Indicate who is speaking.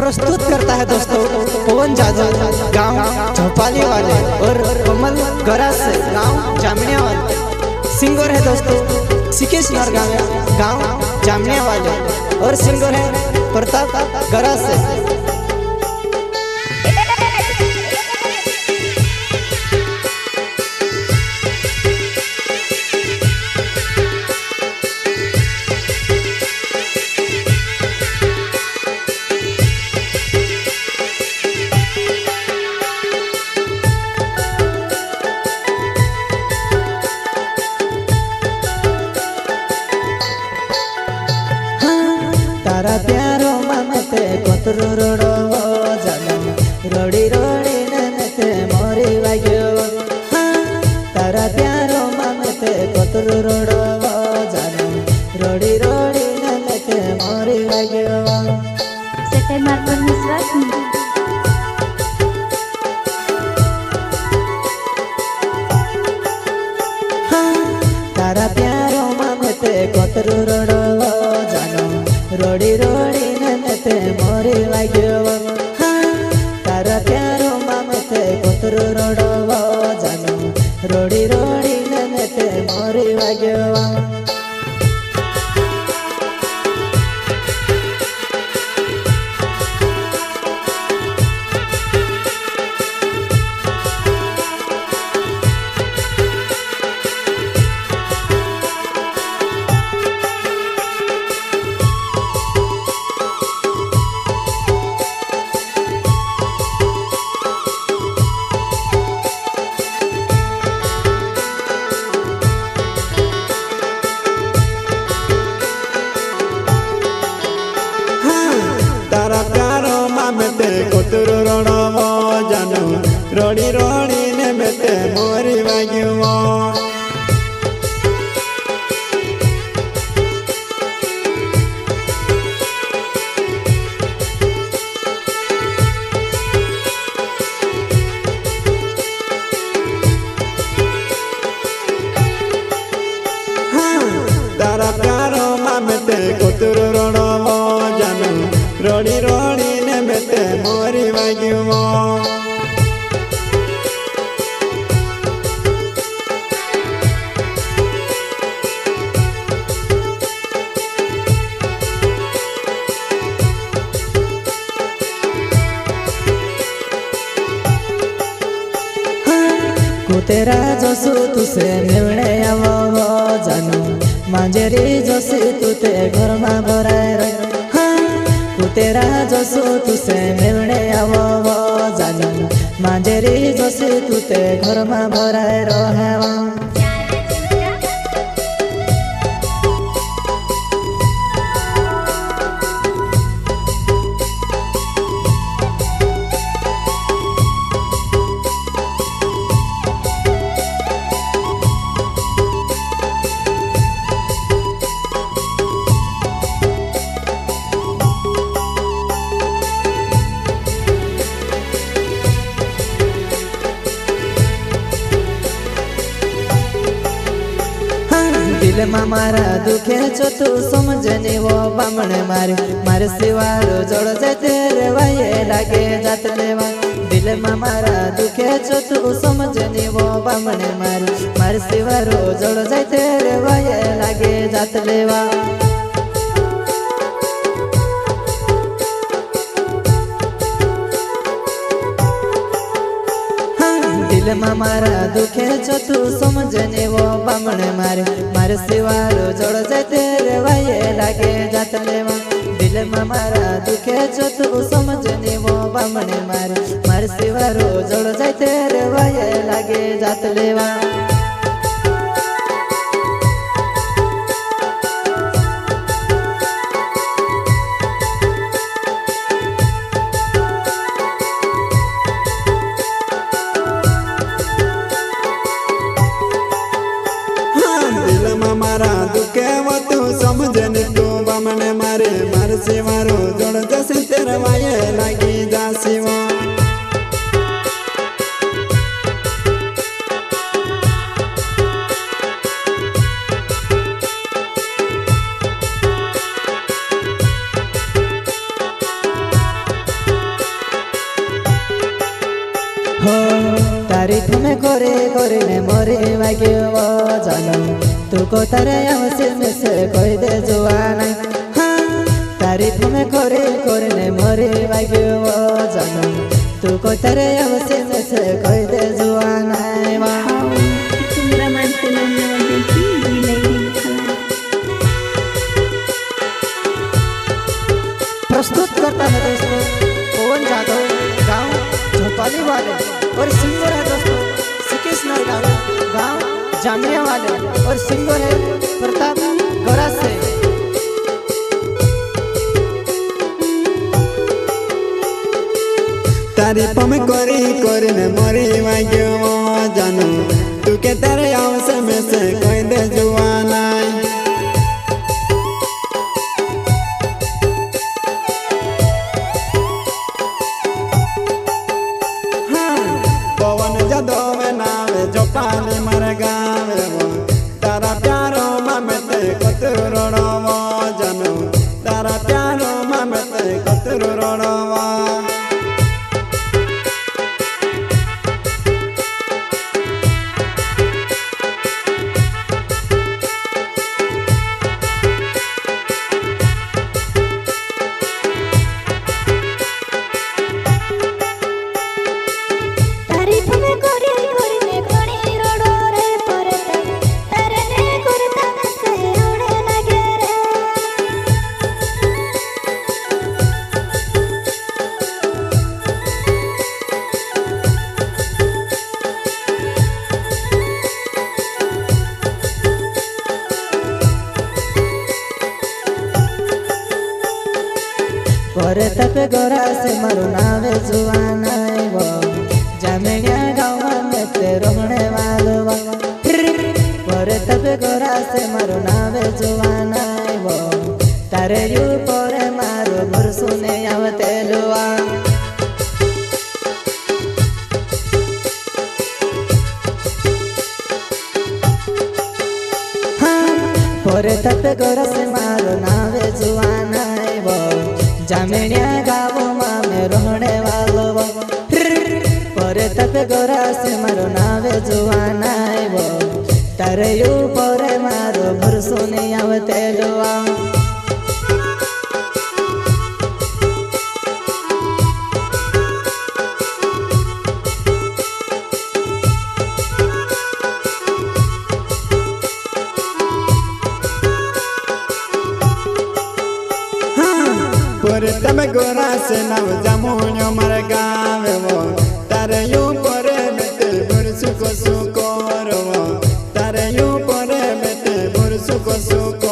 Speaker 1: प्रस्तुत करता है दोस्तों पवन जादव गांव झोपाली वाले और कमल गरास से गांव जामनिया वाले। सिंगर है दोस्तों सिकेश नरगांव गांव जामनिया वाले और सिंगर है प्रताप गरास से। तारा प्यारो ममते कोतरो रोडो जनम रोडी रोडी ननते मोरी वाग्यो। तारा प्यारो ममते कोतरो रोडो जनम रोडी रोडी ननते मोरी वाग्यो।
Speaker 2: सेटे मार्बल विश्वास
Speaker 1: तारा प्यारो ममते कोतरो रोडो जनम रोडी रोडी ननते मोरी वाग्यो। तारा प्यारो ममते कोतरो रोडो जनम रोडी रोडी ननते मोरी वाग्यो। तारा प्यारो ममते कोतरो रोडो जनम रोडी रोडी ननते मोरी वाग्यो। तारा प्यारो ममते कोतरो रोडो जनम रोडी रोडी ननते मोरी वाग्यो। कुतेरा जसू तुसे निवणे आवो जानू मांजेरी जसू तुते घर में भराय। कुतेरा जसू तुसे निवणे आवो जानू मांजेरी जसू तुते घर में भराय रहे। दिल में मारा दुखे छो तू समझनी वो बामणे मारी मारे सिवारो जोड़ जाए तेरे वाये लागे जात लेवा। दिल में मारा दुखे छो तू समझनी वो बामणे मारी मारे सिवारो जोड़ जाए तेरे वाये लागे जात लेवा। दिल में मारा दुखे छो तू समझने वो बामणे मारे मारे सिवारो जोड़ जाए तेरे वाये लागे जात लेवा। दिल में मारा दुखे छो तू समझने वो बामणे मारे मारे सिवारो जोड़ जाए तेरे वाये लागे जात लेवा। मारा दुखे वो तू समझने तू बामणे मारे मारे सिवारो जोड़ जैसे तेरे वाये लागी जा सिवा। हो तारीफ में करे करे ने मोरे वाग्यो जानो तू को तारे आवसे में से कोई दे जुआना हाँ तारीफ में करे करे ने मोरे वाग्यो जानो तू को तारे आवसे में से कोई दे जुआना
Speaker 2: तुम्हारा मन से देखी
Speaker 1: प्रस्तुत करता है दोस्तों पवन जादव गांव झोपाली वाले और सिंगर है दोस्तों सिकेशनर गांव जामिया वाले और सिंगर है प्रताप गौरा से
Speaker 3: तारीफ में करी करी ने मरी वाग्यो जानो तू के तेरे आवसे में से कोई दे जुआना पवन जादव में नावे झोपाली मर गावे तारा प्यारो ममते कतरू रोड़वा जानो तारा प्यारो ममते कतरू रोड़वा
Speaker 1: परे तप गोरा से मारो नावे जुआना वो जामिया गाँव में ते रोहने वालो परे तप गोरा से मारो नावे जुआना वो तारे यू परे मारो मोर सुने आवते लुआ परे तप गोरा से मारो नावे जुआना वो जामिया गाँव में रोहने वालो परे तप गोरा से मारो नावे जुआना वो तारे यू परे मारो मोर सुने आवते लुआ
Speaker 3: परे तब गोरा से नाव जामुन्यो मर गावे वो तारे यू परे बेटे बुरसुको सुको रो तारे यू परे बेटे बुरसुको सुको